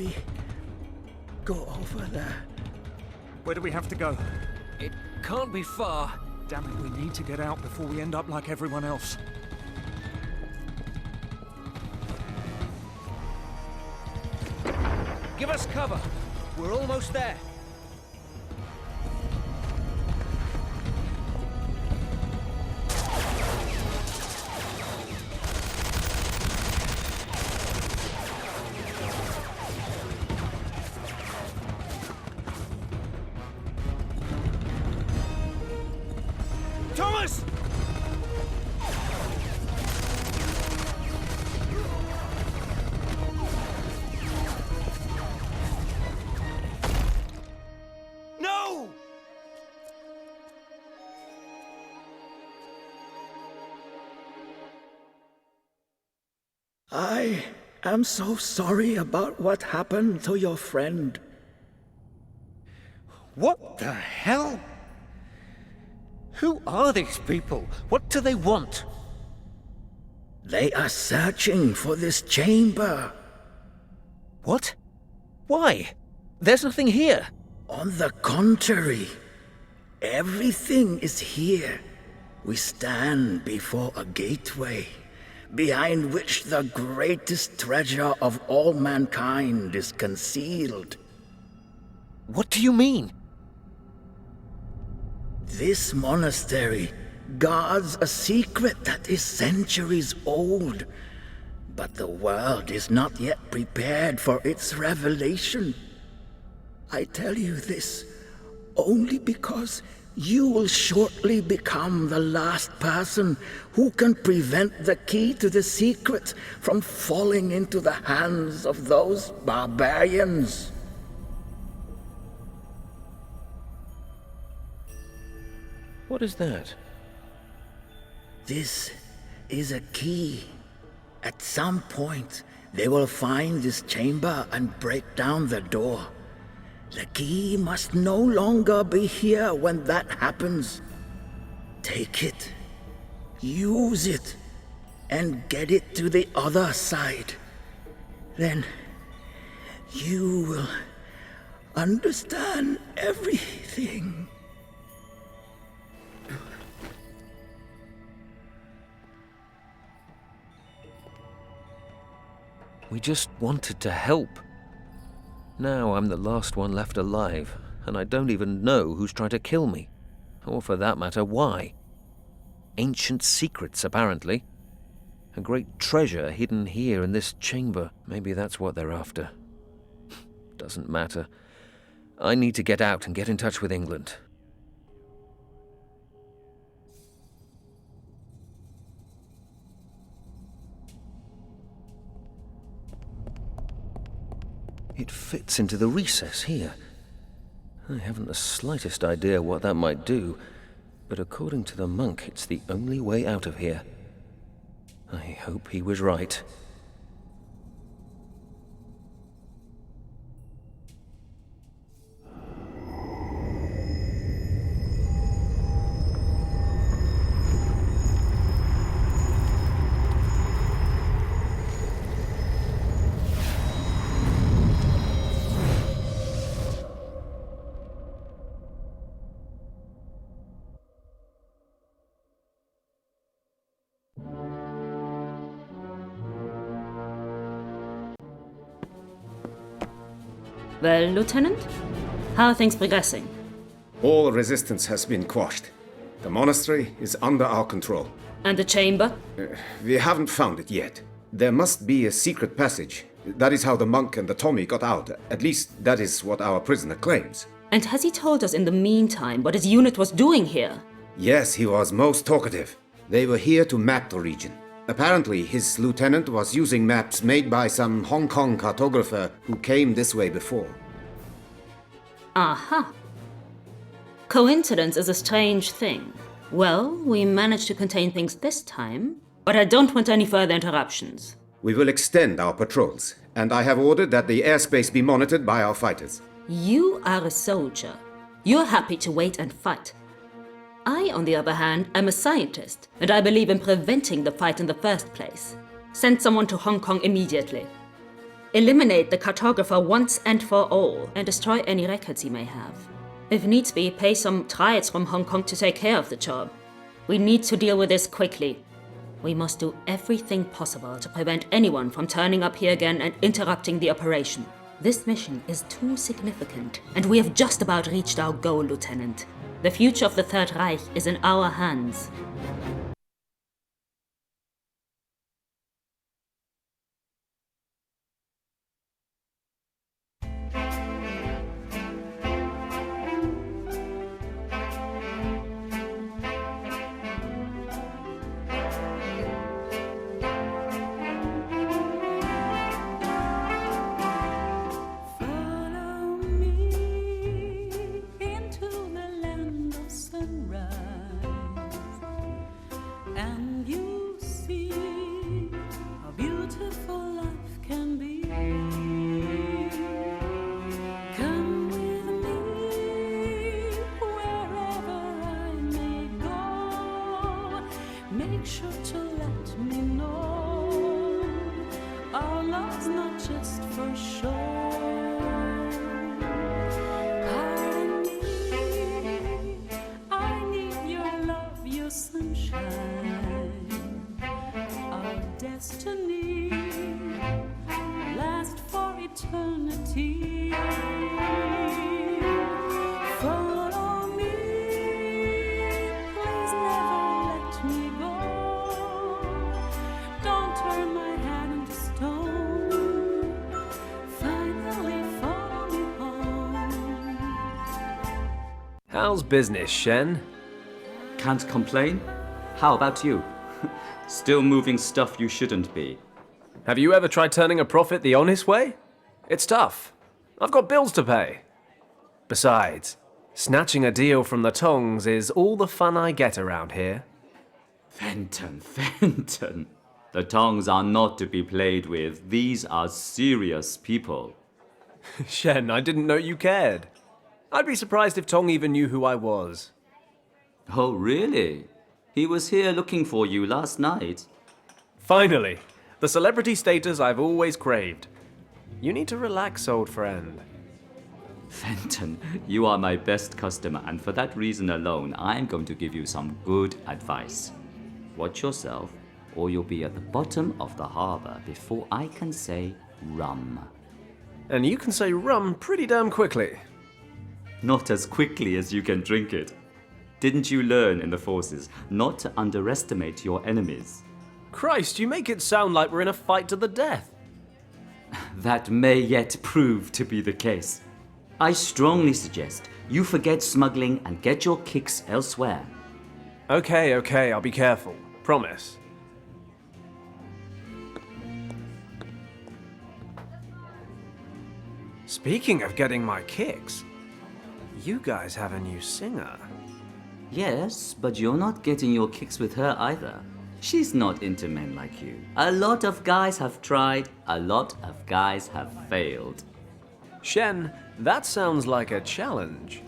we go over there? Where do we have to go? It can't be far. Damn it, we need to get out before we end up like everyone else. Give us cover. We're almost there. Thomas! No! I am so sorry about what happened to your friend. What the hell? Who are these people? What do they want? They are searching for this chamber. What? Why? There's nothing here. On the contrary, everything is here. We stand before a gateway, behind which the greatest treasure of all mankind is concealed. What do you mean? This monastery guards a secret that is centuries old, but the world is not yet prepared for its revelation. I tell you this only because you will shortly become the last person who can prevent the key to the secret from falling into the hands of those barbarians. What is that? This is a key. At some point, they will find this chamber and break down the door. The key must no longer be here when that happens. Take it, use it, and get it to the other side. Then you will understand everything. We just wanted to help. Now I'm the last one left alive, and I don't even know who's trying to kill me. Or for that matter, why. Ancient secrets, apparently. A great treasure hidden here in this chamber. Maybe that's what they're after. Doesn't matter. I need to get out and get in touch with England. It fits into the recess here. I haven't the slightest idea what that might do, but according to the monk, it's the only way out of here. I hope he was right. Well, Lieutenant? How are things progressing? All resistance has been quashed. The monastery is under our control. And the chamber? We haven't found it yet. There must be a secret passage. That is how the monk and the Tommy got out. At least that is what our prisoner claims. And has he told us in the meantime what his unit was doing here? Yes, he was most talkative. They were here to map the region. Apparently, his lieutenant was using maps made by some Hong Kong cartographer who came this way before. Aha. Coincidence is a strange thing. Well, we managed to contain things this time, but I don't want any further interruptions. We will extend our patrols, and I have ordered that the airspace be monitored by our fighters. You are a soldier. You're happy to wait and fight. I, on the other hand, am a scientist, and I believe in preventing the fight in the first place. Send someone to Hong Kong immediately. Eliminate the cartographer once and for all, and destroy any records he may have. If needs be, pay some triads from Hong Kong to take care of the job. We need to deal with this quickly. We must do everything possible to prevent anyone from turning up here again and interrupting the operation. This mission is too significant, and we have just about reached our goal, Lieutenant. The future of the Third Reich is in our hands. Make sure to let me know our love's not just for show. Pardon me, I need your love, your sunshine. Our destiny last for eternity. Follow me, please never let me go. Don't turn my hand into stone. Finally follow me home. How's business, Shen? Can't complain. How about you? Still moving stuff you shouldn't be. Have you ever tried turning a profit the honest way? It's tough. I've got bills to pay. Besides, snatching a deal from the tongs is all the fun I get around here. Fenton. The tongs are not to be played with. These are serious people. Shen, I didn't know you cared. I'd be surprised if Tong even knew who I was. Oh, really? He was here looking for you last night. Finally, the celebrity status I've always craved. You need to relax, old friend. Fenton, you are my best customer, and for that reason alone, I'm going to give you some good advice. Watch yourself, or you'll be at the bottom of the harbor before I can say rum. And you can say rum pretty damn quickly. Not as quickly as you can drink it. Didn't you learn in the forces not to underestimate your enemies? Christ, you make it sound like we're in a fight to the death. That may yet prove to be the case. I strongly suggest you forget smuggling and get your kicks elsewhere. Okay, I'll be careful. Promise. Speaking of getting my kicks, you guys have a new singer. Yes, but you're not getting your kicks with her either. She's not into men like you. A lot of guys have tried, a lot of guys have failed. Shen, that sounds like a challenge.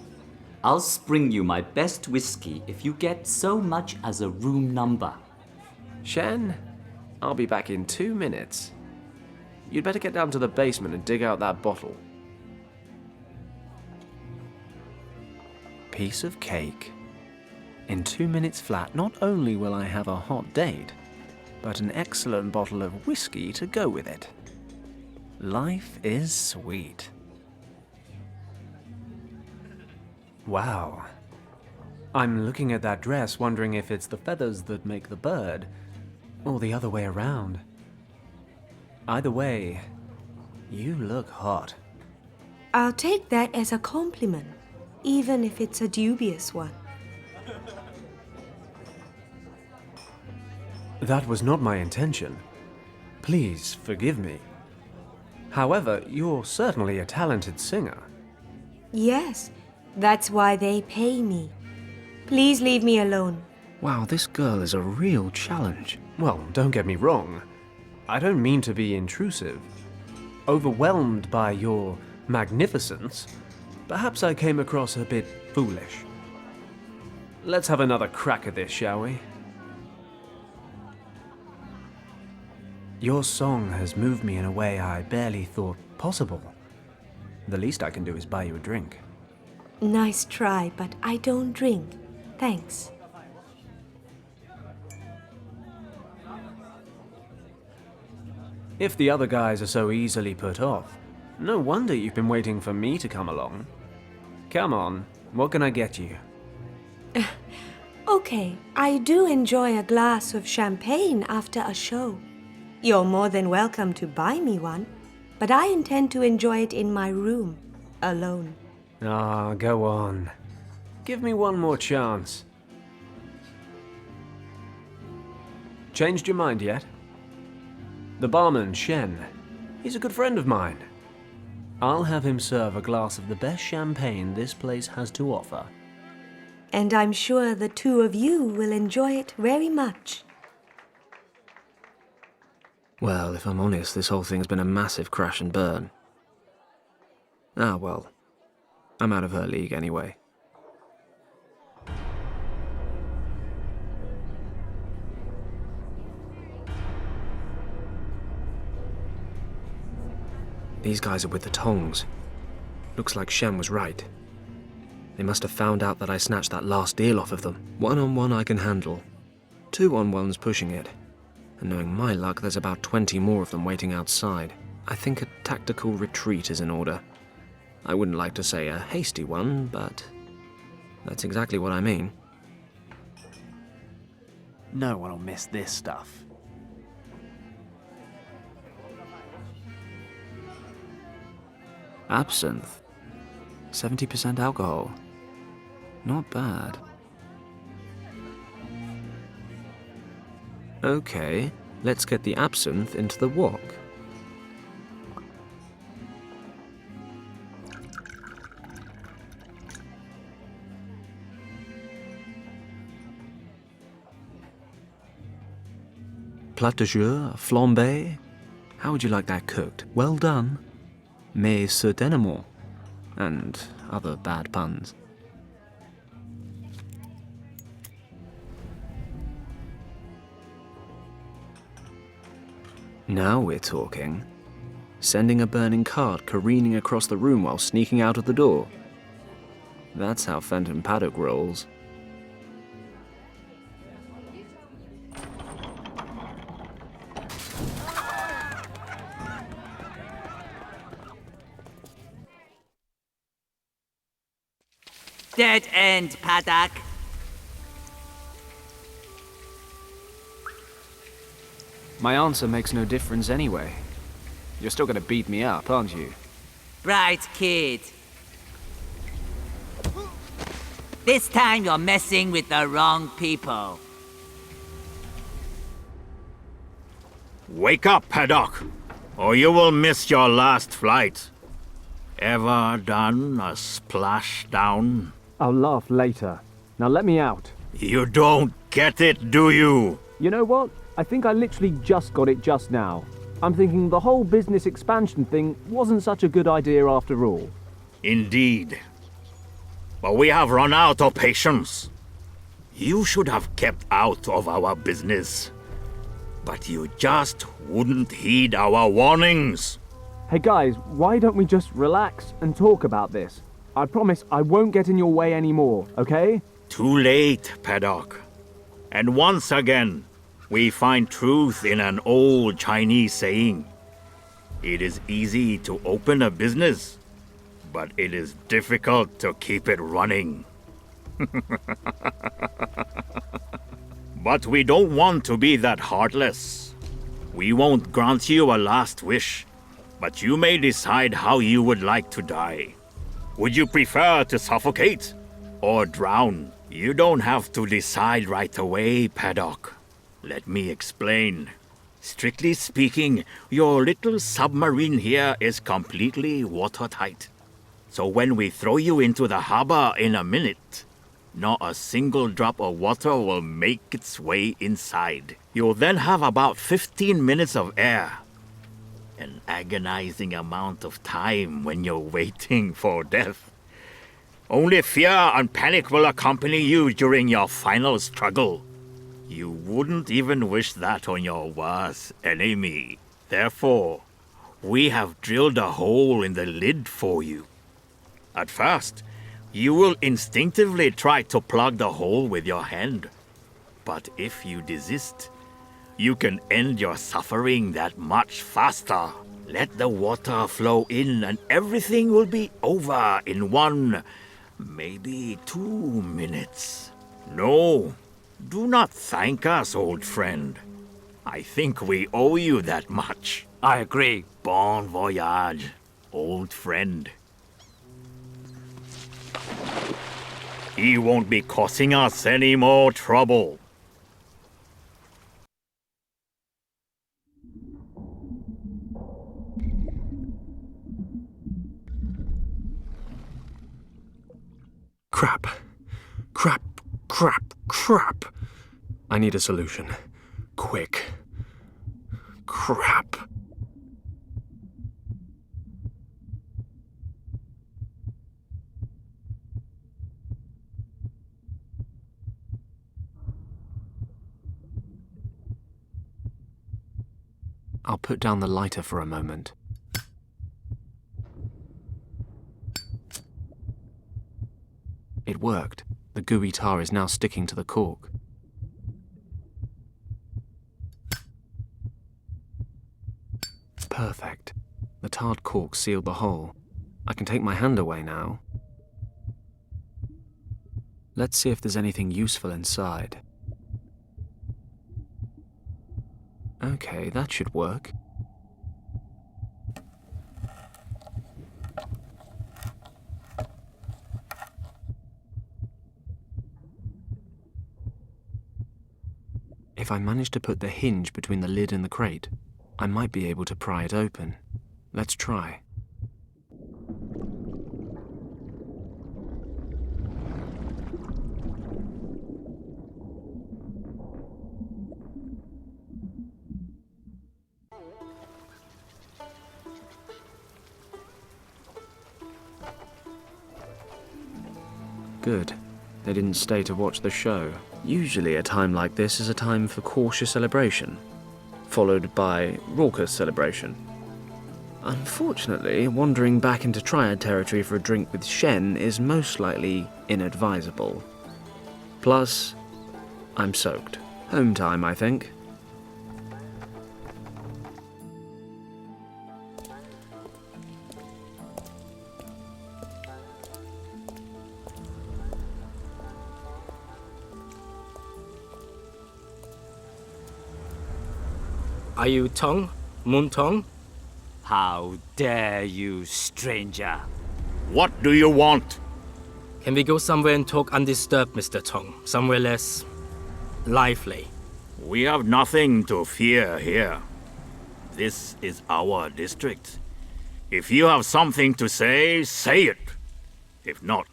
I'll spring you my best whiskey if you get so much as a room number. Shen, I'll be back in 2 minutes. You'd better get down to the basement and dig out that bottle. Piece of cake. In 2 minutes flat, not only will I have a hot date, but an excellent bottle of whiskey to go with it. Life is sweet. Wow. I'm looking at that dress, wondering if it's the feathers that make the bird, or the other way around. Either way, you look hot. I'll take that as a compliment, even if it's a dubious one. That was not my intention. Please forgive me. However, you're certainly a talented singer. Yes, that's why they pay me. Please leave me alone. Wow, this girl is a real challenge. Well, don't get me wrong. I don't mean to be intrusive. Overwhelmed by your magnificence, perhaps I came across a bit foolish. Let's have another crack at this, shall we? Your song has moved me in a way I barely thought possible. The least I can do is buy you a drink. Nice try, but I don't drink. Thanks. If the other guys are so easily put off, no wonder you've been waiting for me to come along. Come on, what can I get you? Okay, I do enjoy a glass of champagne after a show. You're more than welcome to buy me one, but I intend to enjoy it in my room, alone. Ah, go on. Give me one more chance. Changed your mind yet? The barman, Shen, he's a good friend of mine. I'll have him serve a glass of the best champagne this place has to offer. And I'm sure the two of you will enjoy it very much. Well, if I'm honest, this whole thing's been a massive crash and burn. Ah, well. I'm out of her league anyway. These guys are with the tongs. Looks like Shen was right. They must have found out that I snatched that last deal off of them. One-on-one I can handle. Two-on-one's pushing it. And knowing my luck, there's about 20 more of them waiting outside. I think a tactical retreat is in order. I wouldn't like to say a hasty one, but that's exactly what I mean. No one will miss this stuff. Absinthe. 70% alcohol. Not bad. Okay, let's get the absinthe into the wok. Plat de jour, flambé. How would you like that cooked? Well done. Mais certainement. And other bad puns. Now we're talking. Sending a burning cart careening across the room while sneaking out of the door. That's how Fenton Paddock rolls. Dead end, Paddock. My answer makes no difference anyway. You're still gonna beat me up, aren't you? Right, kid. This time you're messing with the wrong people. Wake up, Paddock, or you will miss your last flight. Ever done a splashdown? I'll laugh later. Now let me out. You don't get it, do you? You know what? I think I literally just got it just now. I'm thinking the whole business expansion thing wasn't such a good idea after all. Indeed. But we have run out of patience. You should have kept out of our business. But you just wouldn't heed our warnings. Hey guys, why don't we just relax and talk about this? I promise I won't get in your way anymore, okay? Too late, Paddock. And once again, we find truth in an old Chinese saying. It is easy to open a business, but it is difficult to keep it running. But we don't want to be that heartless. We won't grant you a last wish, but you may decide how you would like to die. Would you prefer to suffocate or drown? You don't have to decide right away, Paddock. Let me explain. Strictly speaking, your little submarine here is completely watertight. So when we throw you into the harbor in a minute, not a single drop of water will make its way inside. You'll then have about 15 minutes of air. An agonizing amount of time when you're waiting for death. Only fear and panic will accompany you during your final struggle. You wouldn't even wish that on your worst enemy. Therefore, we have drilled a hole in the lid for you. At first, you will instinctively try to plug the hole with your hand. But if you desist, you can end your suffering that much faster. Let the water flow in and everything will be over in 1, maybe 2 minutes. No, do not thank us, old friend. I think we owe you that much. I agree. Bon voyage, old friend. He won't be causing us any more trouble. Crap. Crap. Crap. Crap. I need a solution. Quick. Crap. I'll put down the lighter for a moment. It worked. The gooey tar is now sticking to the cork. Perfect. The tarred cork sealed the hole. I can take my hand away now. Let's see if there's anything useful inside. Okay, that should work. If I manage to put the hinge between the lid and the crate, I might be able to pry it open. Let's try. Good. They didn't stay to watch the show. Usually a time like this is a time for cautious celebration, followed by raucous celebration. Unfortunately, wandering back into Triad territory for a drink with Shen is most likely inadvisable. Plus, I'm soaked. Home time, I think. Are you Tong? Moon Tong? How dare you, stranger? What do you want? Can we go somewhere and talk undisturbed, Mr. Tong? Somewhere less lively. We have nothing to fear here. This is our district. If you have something to say, say it. If not,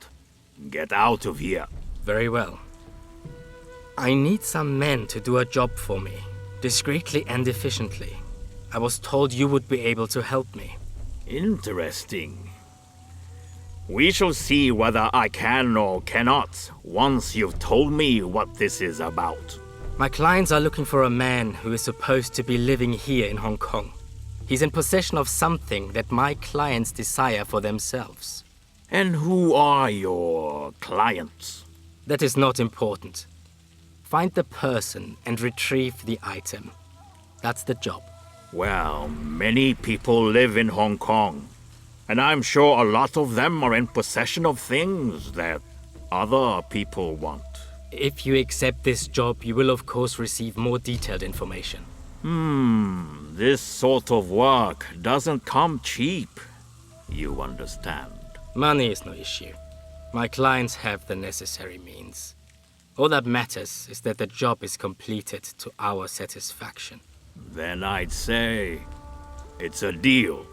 get out of here. Very well. I need some men to do a job for me, discreetly and efficiently. I was told you would be able to help me. Interesting. We shall see whether I can or cannot once you've told me what this is about. My clients are looking for a man who is supposed to be living here in Hong Kong. He's in possession of something that my clients desire for themselves. And who are your clients? That is not important. Find the person and retrieve the item. That's the job. Well, many people live in Hong Kong, and I'm sure a lot of them are in possession of things that other people want. If you accept this job, you will of course receive more detailed information. This sort of work doesn't come cheap. You understand? Money is no issue. My clients have the necessary means. All that matters is that the job is completed to our satisfaction. Then I'd say it's a deal.